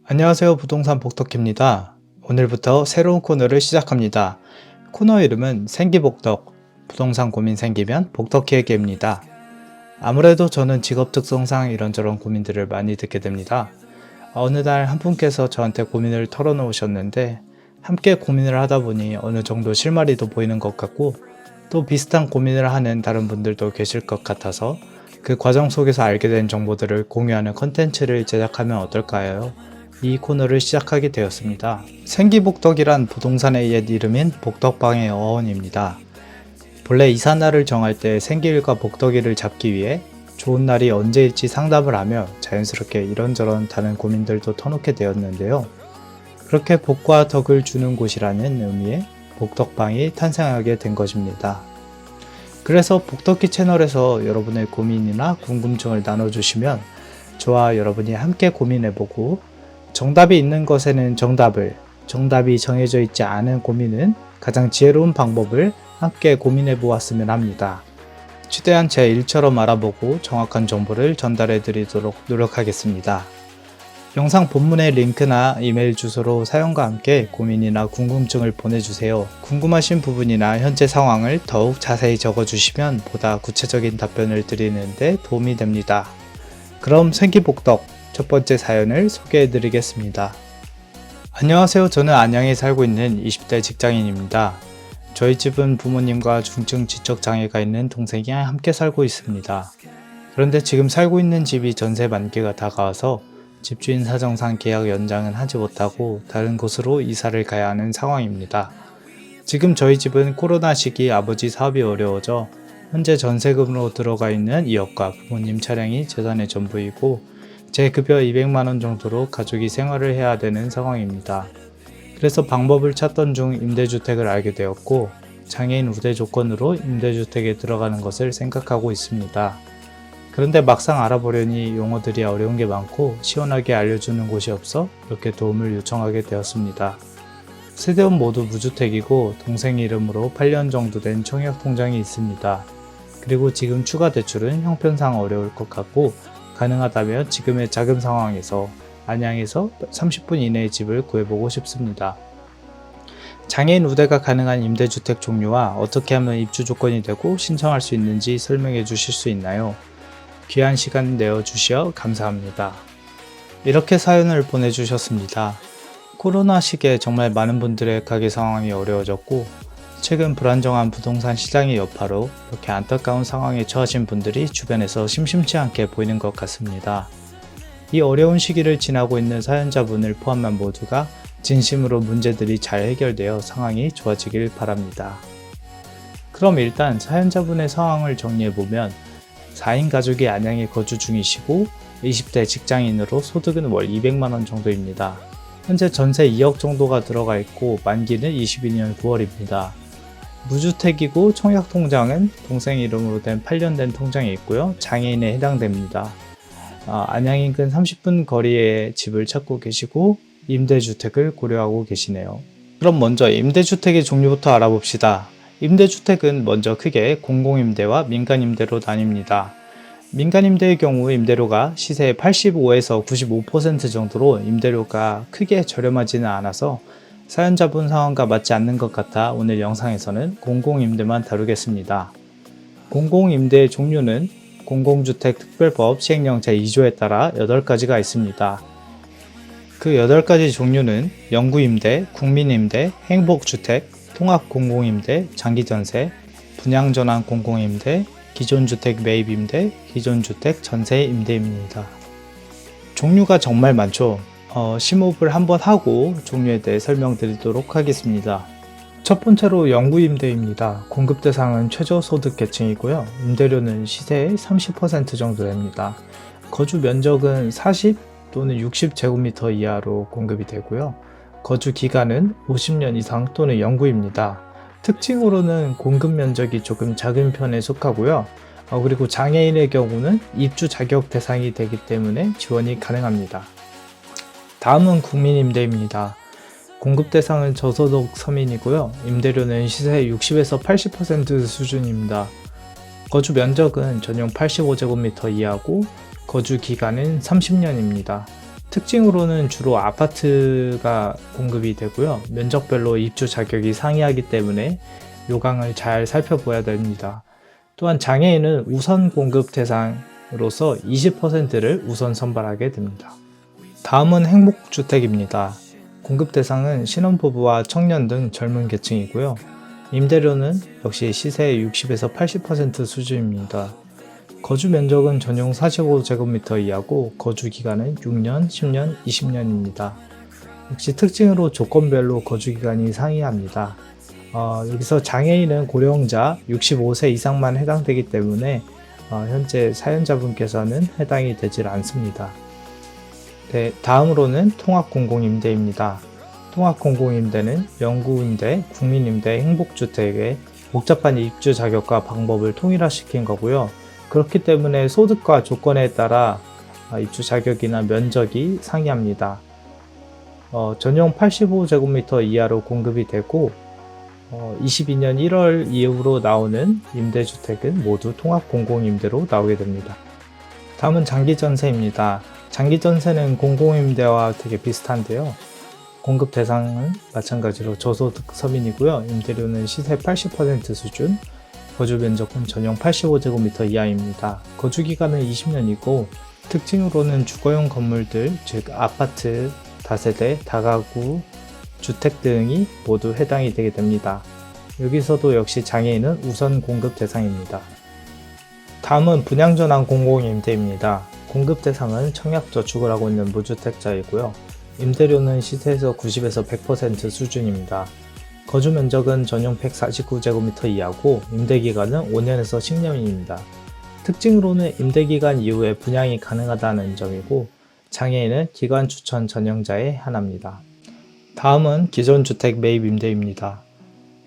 안녕하세요. 부동산 복덕희입니다. 오늘부터 새로운 코너를 시작합니다. 코너 이름은 생기복덕, 부동산 고민 생기면 복덕희에게입니다. 아무래도 저는 직업 특성상 이런저런 고민들을 많이 듣게 됩니다. 어느 날 한 분께서 저한테 고민을 털어놓으셨는데 함께 고민을 하다 보니 어느 정도 실마리도 보이는 것 같고 또 비슷한 고민을 하는 다른 분들도 계실 것 같아서 그 과정 속에서 알게 된 정보들을 공유하는 컨텐츠를 제작하면 어떨까요? 이 코너를 시작하게 되었습니다. 생기복덕이란 부동산의 옛 이름인 복덕방의 어원입니다. 본래 이삿날을 정할 때 생기일과 복덕일을 잡기 위해 좋은 날이 언제일지 상담을 하며 자연스럽게 이런저런 다른 고민들도 터놓게 되었는데요. 그렇게 복과 덕을 주는 곳이라는 의미의 복덕방이 탄생하게 된 것입니다. 그래서 복덕희 채널에서 여러분의 고민이나 궁금증을 나눠주시면 저와 여러분이 함께 고민해보고 정답이 있는 것에는 정답을, 정답이 정해져 있지 않은 고민은 가장 지혜로운 방법을 함께 고민해 보았으면 합니다. 최대한 제 일처럼 알아보고 정확한 정보를 전달해 드리도록 노력하겠습니다. 영상 본문의 링크나 이메일 주소로 사연과 함께 고민이나 궁금증을 보내주세요. 궁금하신 부분이나 현재 상황을 더욱 자세히 적어주시면 보다 구체적인 답변을 드리는 데 도움이 됩니다. 그럼 생기복덕 첫 번째 사연을 소개해 드리겠습니다. 안녕하세요. 저는 안양에 살고 있는 20대 직장인입니다. 저희 집은 부모님과 중증 지적 장애가 있는 동생이 함께 살고 있습니다. 그런데 지금 살고 있는 집이 전세 만기가 다가와서 집주인 사정상 계약 연장은 하지 못하고 다른 곳으로 이사를 가야 하는 상황입니다. 지금 저희 집은 코로나 시기 아버지 사업이 어려워져 현재 전세금으로 들어가 있는 2억과 부모님 차량이 재산의 전부이고 제 급여 200만원 정도로 가족이 생활을 해야 되는 상황입니다. 그래서 방법을 찾던 중 임대주택을 알게 되었고 장애인 우대 조건으로 임대주택에 들어가는 것을 생각하고 있습니다. 그런데 막상 알아보려니 용어들이 어려운 게 많고 시원하게 알려주는 곳이 없어 이렇게 도움을 요청하게 되었습니다. 세대원 모두 무주택이고 동생 이름으로 8년 정도 된 청약통장이 있습니다. 그리고 지금 추가 대출은 형편상 어려울 것 같고 가능하다면 지금의 자금 상황에서 안양에서 30분 이내의 집을 구해보고 싶습니다. 장애인 우대가 가능한 임대주택 종류와 어떻게 하면 입주 조건이 되고 신청할 수 있는지 설명해 주실 수 있나요? 귀한 시간 내어주시어 감사합니다. 이렇게 사연을 보내주셨습니다. 코로나 시기에 정말 많은 분들의 가계 상황이 어려워졌고 최근 불안정한 부동산 시장의 여파로 이렇게 안타까운 상황에 처하신 분들이 주변에서 심심치 않게 보이는 것 같습니다. 이 어려운 시기를 지나고 있는 사연자분을 포함한 모두가 진심으로 문제들이 잘 해결되어 상황이 좋아지길 바랍니다. 그럼 일단 사연자분의 상황을 정리해보면 4인 가족이 안양에 거주 중이시고 20대 직장인으로 소득은 월 200만원 정도입니다. 현재 전세 2억 정도가 들어가 있고 만기는 22년 9월입니다. 무주택이고 청약통장은 동생 이름으로 된 8년 된 통장이 있고요. 장애인에 해당됩니다. 안양 인근 30분 거리에 집을 찾고 계시고 임대주택을 고려하고 계시네요. 그럼 먼저 임대주택의 종류부터 알아봅시다. 임대주택은 먼저 크게 공공임대와 민간임대로 나뉩니다. 민간임대의 경우 임대료가 시세의 85에서 95% 정도로 임대료가 크게 저렴하지는 않아서 사연자분 상황과 맞지 않는 것 같아 오늘 영상에서는 공공임대만 다루겠습니다. 공공임대의 종류는 공공주택특별법 시행령 제2조에 따라 8가지가 있습니다. 그 8가지 종류는 영구임대, 국민임대, 행복주택, 통합공공임대, 장기전세, 분양전환 공공임대, 기존주택 매입임대, 기존주택 전세임대입니다. 종류가 정말 많죠. 심호흡을 한번 하고 종류에 대해 설명드리도록 하겠습니다. 첫 번째로 영구임대입니다. 공급 대상은 최저소득 계층이고요. 임대료는 시세의 30% 정도 됩니다. 거주 면적은 40 또는 60제곱미터 이하로 공급이 되고요. 거주 기간은 50년 이상 또는 영구입니다. 특징으로는 공급 면적이 조금 작은 편에 속하고요. 그리고 장애인의 경우는 입주 자격 대상이 되기 때문에 지원이 가능합니다. 다음은 국민임대입니다. 공급 대상은 저소득 서민이고요. 임대료는 시세의 60에서 80% 수준입니다. 거주 면적은 전용 85제곱미터 이하고 거주 기간은 30년입니다. 특징으로는 주로 아파트가 공급이 되고요. 면적별로 입주 자격이 상이하기 때문에 요강을 잘 살펴봐야 됩니다. 또한 장애인은 우선 공급 대상으로서 20%를 우선 선발하게 됩니다. 다음은 행복주택입니다. 공급 대상은 신혼부부와 청년 등 젊은 계층이고요. 임대료는 역시 시세의 60에서 80% 수준입니다. 거주 면적은 전용 45제곱미터 이하고 거주 기간은 6년, 10년, 20년입니다. 역시 특징으로 조건별로 거주 기간이 상이합니다. 여기서 장애인은 고령자 65세 이상만 해당되기 때문에 현재 사연자분께서는 해당이 되질 않습니다. 네, 다음으로는 통합공공임대입니다. 통합공공임대는 영구임대, 국민임대, 행복주택의 복잡한 입주 자격과 방법을 통일화시킨 거고요. 그렇기 때문에 소득과 조건에 따라 입주 자격이나 면적이 상이합니다. 전용 85제곱미터 이하로 공급이 되고 22년 1월 이후로 나오는 임대주택은 모두 통합공공임대로 나오게 됩니다. 다음은 장기전세입니다. 장기전세는 공공임대와 되게 비슷한데요. 공급 대상은 마찬가지로 저소득 서민이고요. 임대료는 시세 80% 수준, 거주 면적은 전용 85제곱미터 이하입니다. 거주 기간은 20년이고 특징으로는 주거용 건물들, 즉 아파트, 다세대, 다가구, 주택 등이 모두 해당이 되게 됩니다. 여기서도 역시 장애인은 우선 공급 대상입니다. 다음은 분양전환 공공임대입니다. 공급 대상은 청약저축을 하고 있는 무주택자이고요. 임대료는 시세에서 90에서 100% 수준입니다. 거주 면적은 전용 149제곱미터 이하고 임대기간은 5년에서 10년입니다. 특징으로는 임대기간 이후에 분양이 가능하다는 점이고 장애인은 기관 추천 전용자에 한합니다. 다음은 기존주택 매입 임대입니다.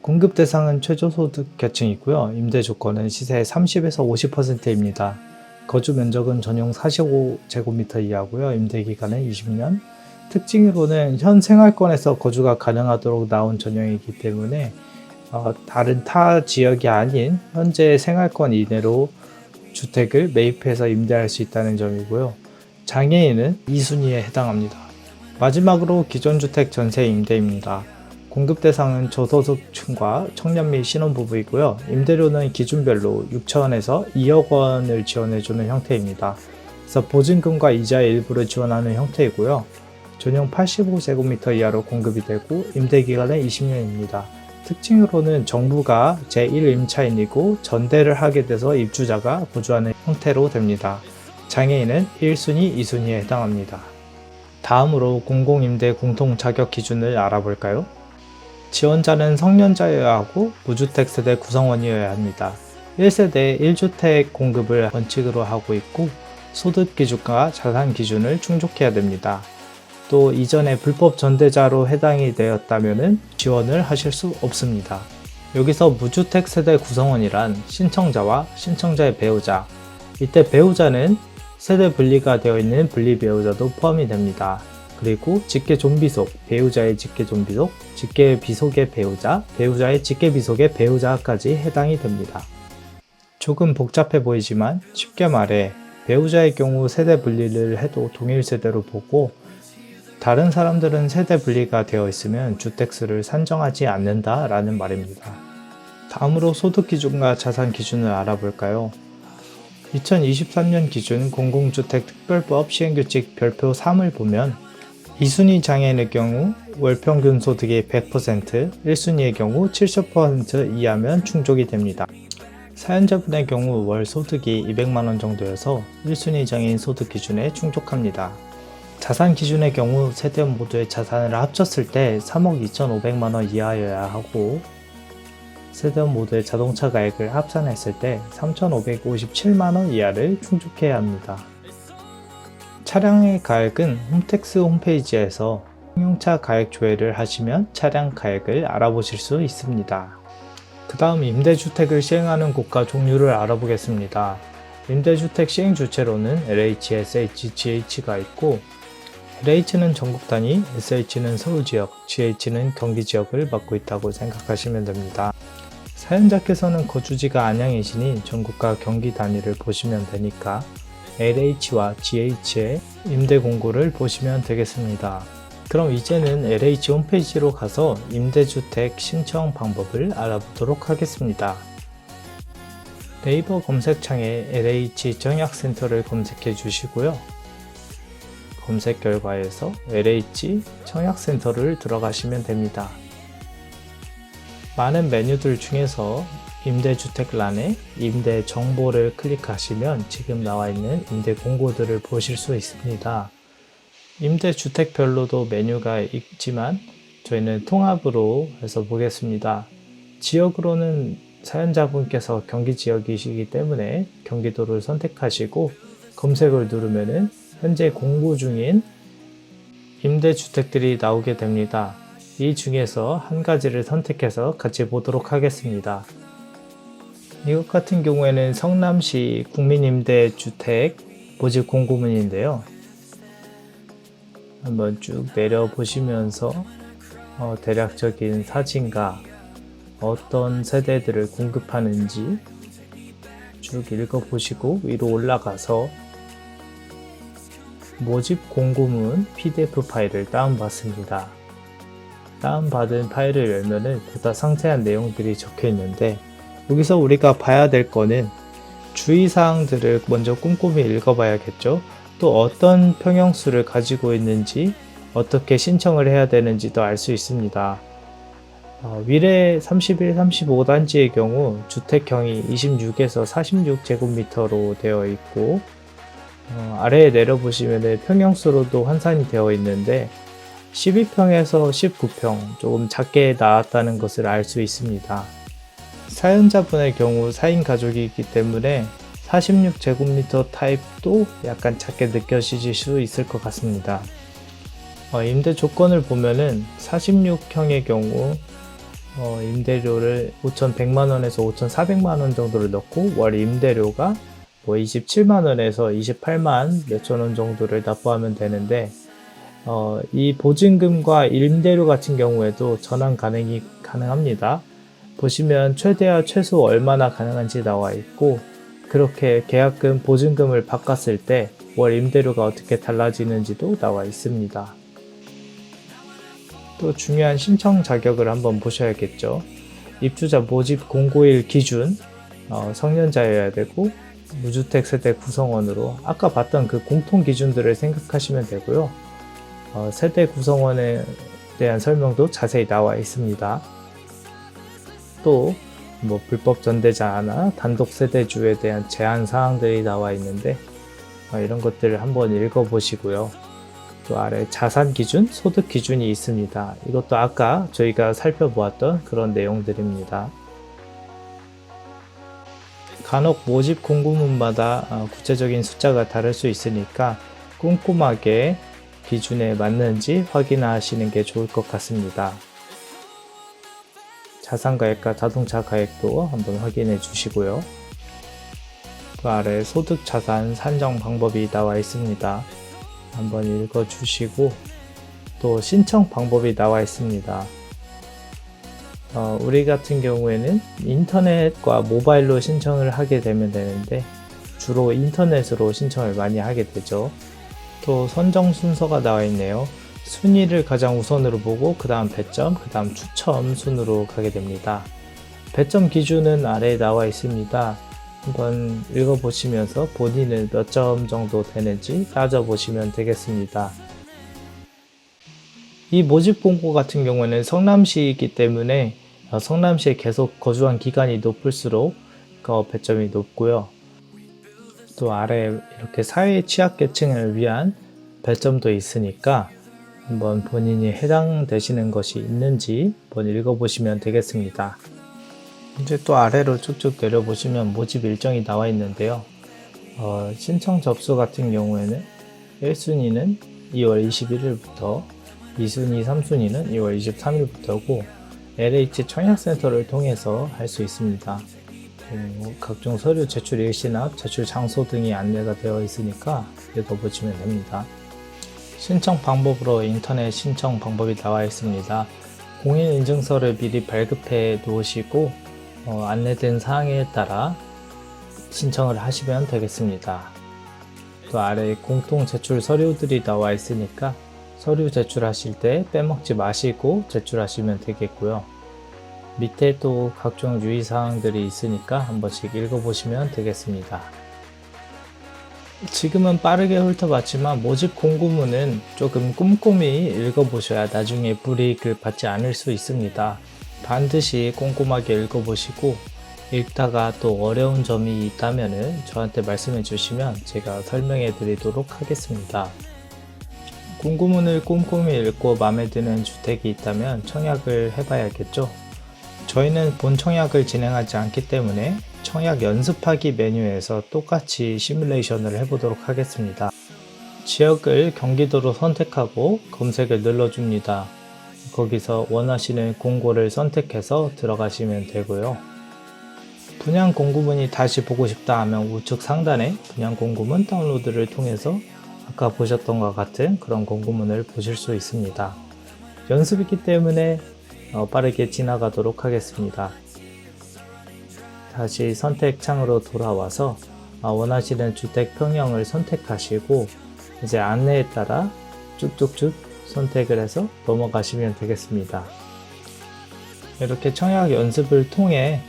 공급 대상은 최저소득 계층이고요. 임대 조건은 시세의 30에서 50%입니다. 거주 면적은 전용 45제곱미터 이하고요. 임대기간은 20년. 특징으로는 현 생활권에서 거주가 가능하도록 나온 전형이기 때문에 다른 타 지역이 아닌 현재 생활권 이내로 주택을 매입해서 임대할 수 있다는 점이고요. 장애인은 2순위에 해당합니다. 마지막으로 기존주택 전세 임대입니다. 공급 대상은 저소득층과 청년 및 신혼부부이고요. 임대료는 기준별로 6천원에서 2억 원을 지원해주는 형태입니다. 그래서 보증금과 이자의 일부를 지원하는 형태이고요. 전용 85제곱미터 이하로 공급이 되고 임대기간은 20년입니다. 특징으로는 정부가 제1임차인이고 전대를 하게 돼서 입주자가 거주하는 형태로 됩니다. 장애인은 1순위, 2순위에 해당합니다. 다음으로 공공임대 공통자격 기준을 알아볼까요? 지원자는 성년자여야 하고 무주택 세대 구성원이어야 합니다. 1세대 1주택 공급을 원칙으로 하고 있고 소득 기준과 자산 기준을 충족해야 됩니다. 또 이전에 불법 전대자로 해당이 되었다면 지원을 하실 수 없습니다. 여기서 무주택 세대 구성원이란 신청자와 신청자의 배우자, 이때 배우자는 세대 분리가 되어 있는 분리 배우자도 포함이 됩니다. 그리고 직계 존비속, 배우자의 직계 존비속, 직계 비속의 배우자, 배우자의 직계 비속의 배우자까지 해당이 됩니다. 조금 복잡해 보이지만 쉽게 말해 배우자의 경우 세대 분리를 해도 동일 세대로 보고 다른 사람들은 세대 분리가 되어 있으면 주택수를 산정하지 않는다 라는 말입니다. 다음으로 소득 기준과 자산 기준을 알아볼까요? 2023년 기준 공공주택특별법 시행규칙 별표 3을 보면 2순위 장애인의 경우 월평균 소득이 100%, 1순위의 경우 70% 이하면 충족이 됩니다. 사연자분의 경우 월 소득이 200만원 정도여서 1순위 장애인 소득 기준에 충족합니다. 자산 기준의 경우 세대원 모두의 자산을 합쳤을 때 3억 2,500만원 이하여야 하고 세대원 모두의 자동차 가액을 합산했을 때 3,557만원 이하를 충족해야 합니다. 차량의 가액은 홈택스 홈페이지에서 승용차 가액 조회를 하시면 차량 가액을 알아보실 수 있습니다. 그 다음 임대주택을 시행하는 곳과 종류를 알아보겠습니다. 임대주택 시행 주체로는 LH, SH, GH가 있고 LH는 전국 단위, SH는 서울 지역, GH는 경기 지역을 맡고 있다고 생각하시면 됩니다. 사연자께서는 거주지가 안양이시니 전국과 경기 단위를 보시면 되니까 LH와 GH의 임대 공고를 보시면 되겠습니다. 그럼 이제는 LH 홈페이지로 가서 임대주택 신청 방법을 알아보도록 하겠습니다. 네이버 검색창에 LH 청약센터를 검색해 주시고요. 검색 결과에서 LH 청약센터를 들어가시면 됩니다. 많은 메뉴들 중에서 임대주택란에 임대 정보를 클릭하시면 지금 나와 있는 임대 공고들을 보실 수 있습니다. 임대주택별로도 메뉴가 있지만 저희는 통합으로 해서 보겠습니다. 지역으로는 사연자분께서 경기 지역이시기 때문에 경기도를 선택하시고 검색을 누르면은 현재 공고 중인 임대주택들이 나오게 됩니다. 이 중에서 한 가지를 선택해서 같이 보도록 하겠습니다. 이것 같은 경우에는 성남시 국민임대주택 모집 공고문인데요. 한번 쭉 내려보시면서 대략적인 사진과 어떤 세대들을 공급하는지 쭉 읽어보시고 위로 올라가서 모집 공고문 PDF 파일을 다운받습니다. 다운받은 파일을 열면은 보다 상세한 내용들이 적혀 있는데 여기서 우리가 봐야 될 거는 주의사항들을 먼저 꼼꼼히 읽어봐야겠죠. 또 어떤 평형수를 가지고 있는지 어떻게 신청을 해야 되는지도 알 수 있습니다. 위례 31, 35단지의 경우 주택형이 26에서 46제곱미터로 되어 있고 아래에 내려보시면 평형수로도 환산이 되어 있는데 12평에서 19평 조금 작게 나왔다는 것을 알 수 있습니다. 사연자분의 경우 4인 가족이기 때문에 46제곱미터 타입도 약간 작게 느껴지실 수 있을 것 같습니다. 임대 조건을 보면은 46형의 경우 임대료를 5,100만원에서 5,400만원 정도를 넣고 월 임대료가 27만원에서 28만 몇천원 정도를 납부하면 되는데 이 보증금과 임대료 같은 경우에도 전환 가능합니다. 보시면 최대와 최소 얼마나 가능한지 나와 있고 그렇게 계약금, 보증금을 바꿨을 때 월 임대료가 어떻게 달라지는지도 나와 있습니다. 또 중요한 신청 자격을 한번 보셔야겠죠. 입주자 모집 공고일 기준 성년자여야 되고 무주택 세대 구성원으로 아까 봤던 그 공통 기준들을 생각하시면 되고요. 세대 구성원에 대한 설명도 자세히 나와 있습니다. 또 불법 전대자나 단독 세대주에 대한 제한 사항들이 나와 있는데 이런 것들을 한번 읽어보시고요. 또 아래 자산 기준, 소득 기준이 있습니다. 이것도 아까 저희가 살펴보았던 그런 내용들입니다. 간혹 모집 공고문마다 구체적인 숫자가 다를 수 있으니까 꼼꼼하게 기준에 맞는지 확인하시는 게 좋을 것 같습니다. 자산가액과 자동차 가액도 한번 확인해 주시고요. 그 아래 소득 자산 산정 방법이 나와 있습니다. 한번 읽어 주시고 또 신청 방법이 나와 있습니다. 우리 같은 경우에는 인터넷과 모바일로 신청을 하게 되면 되는데 주로 인터넷으로 신청을 많이 하게 되죠. 또 선정 순서가 나와 있네요. 순위를 가장 우선으로 보고 그 다음 배점, 그 다음 추첨 순으로 가게 됩니다. 배점 기준은 아래에 나와 있습니다. 한번 읽어보시면서 본인은 몇 점 정도 되는지 따져보시면 되겠습니다. 이 모집 공고 같은 경우는 성남시이기 때문에 성남시에 계속 거주한 기간이 높을수록 배점이 높고요. 또 아래 이렇게 사회 취약계층을 위한 배점도 있으니까 한번 본인이 해당되시는 것이 있는지 한번 읽어보시면 되겠습니다. 이제 또 아래로 쭉쭉 내려보시면 모집 일정이 나와 있는데요. 신청 접수 같은 경우에는 1순위는 2월 21일부터 2순위, 3순위는 2월 23일부터고 LH 청약센터를 통해서 할 수 있습니다. 각종 서류 제출 일시나 제출 장소 등이 안내가 되어 있으니까 읽어보시면 됩니다. 신청 방법으로 인터넷 신청 방법이 나와 있습니다. 공인인증서를 미리 발급해 놓으시고 안내된 사항에 따라 신청을 하시면 되겠습니다. 또 아래에 공통 제출 서류들이 나와 있으니까 서류 제출하실 때 빼먹지 마시고 제출하시면 되겠고요. 밑에 또 각종 유의사항들이 있으니까 한 번씩 읽어보시면 되겠습니다. 지금은 빠르게 훑어봤지만 모집 공고문은 조금 꼼꼼히 읽어보셔야 나중에 불이익을 받지 않을 수 있습니다. 반드시 꼼꼼하게 읽어보시고 읽다가 또 어려운 점이 있다면 저한테 말씀해 주시면 제가 설명해 드리도록 하겠습니다. 공고문을 꼼꼼히 읽고 마음에 드는 주택이 있다면 청약을 해봐야겠죠. 저희는 본 청약을 진행하지 않기 때문에 청약 연습하기 메뉴에서 똑같이 시뮬레이션을 해보도록 하겠습니다. 지역을 경기도로 선택하고 검색을 눌러줍니다. 거기서 원하시는 공고를 선택해서 들어가시면 되고요. 분양 공고문이 다시 보고 싶다 하면 우측 상단에 분양 공고문 다운로드를 통해서 아까 보셨던 것 같은 그런 공고문을 보실 수 있습니다. 연습이기 때문에 빠르게 지나가도록 하겠습니다. 다시 선택창으로 돌아와서 원하시는 주택 평형을 선택하시고 이제 안내에 따라 쭉쭉쭉 선택을 해서 넘어가시면 되겠습니다. 이렇게 청약 연습을 통해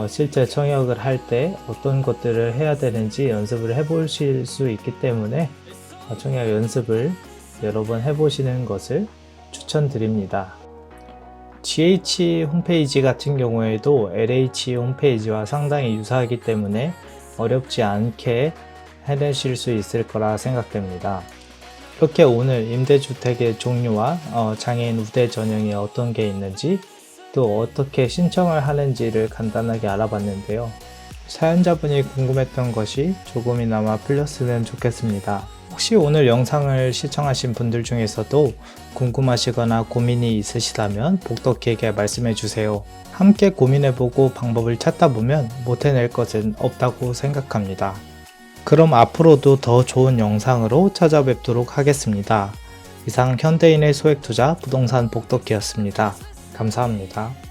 실제 청약을 할 때 어떤 것들을 해야 되는지 연습을 해보실 수 있기 때문에 청약 연습을 여러 번 해보시는 것을 추천드립니다. GH 홈페이지 같은 경우에도 LH 홈페이지와 상당히 유사하기 때문에 어렵지 않게 해내실 수 있을 거라 생각됩니다. 이렇게 오늘 임대주택의 종류와 장애인 우대 전형이 어떤 게 있는지 또 어떻게 신청을 하는지를 간단하게 알아봤는데요. 사연자분이 궁금했던 것이 조금이나마 풀렸으면 좋겠습니다. 혹시 오늘 영상을 시청하신 분들 중에서도 궁금하시거나 고민이 있으시다면 복덕희에게 말씀해 주세요. 함께 고민해보고 방법을 찾다 보면 못 해낼 것은 없다고 생각합니다. 그럼 앞으로도 더 좋은 영상으로 찾아뵙도록 하겠습니다. 이상 현대인의 소액투자 부동산 복덕희였습니다. 감사합니다.